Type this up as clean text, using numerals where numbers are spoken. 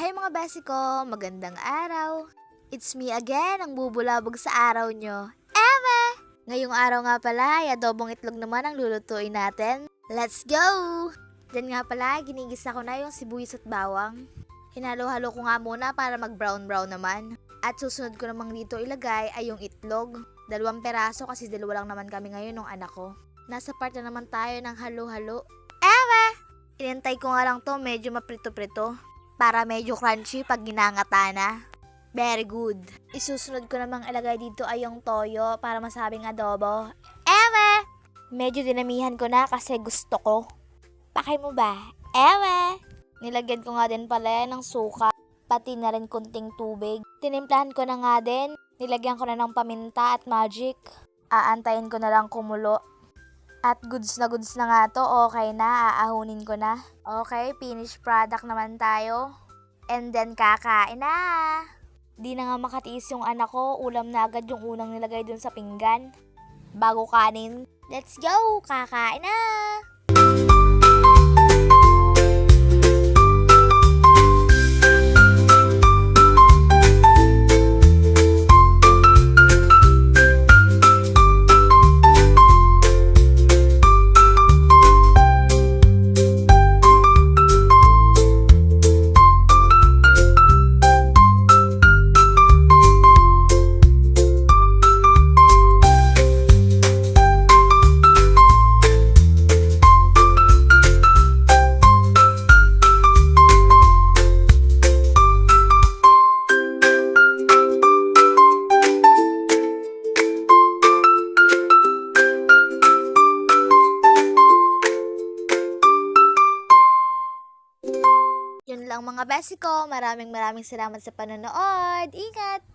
Hi mga besi ko, magandang araw. It's me again, ang bubulabog sa araw nyo. Eme! Ngayong araw nga pala ay adobong itlog naman ang lulutuin natin. Let's go! Diyan nga pala, ginigisa ko na yung sibuyas at bawang. Hinalo-halo ko nga muna para mag-brown-brown naman. At susunod ko namang dito ilagay ay yung itlog. 2 peraso kasi 2 lang naman kami ngayon ng anak ko. Nasa part na naman tayo ng halo-halo. Eme! Inintay ko nga lang to medyo maprito-prito. Para medyo crunchy pag ginangata na. Very good. Isusunod ko namang ilagay dito ay yung toyo para masabing adobo. Eme! Medyo dinamihan ko na kasi gusto ko. Pakay mo ba? Eme! Nilagyan ko nga din pala ng suka. Pati na rin kunting tubig. Tinimplahan ko na nga din. Nilagyan ko na ng paminta at magic. Aantayin ko na lang kumulo. At goods na nga to, okay na, aahunin ko na. Okay, finished product naman tayo. And then kakain na. Di na nga makatiis yung anak ko, ulam na agad yung unang nilagay dun sa pinggan. Bago kanin, let's go, kakain na. Yun lang mga besi ko. Maraming salamat sa panonood. Ingat!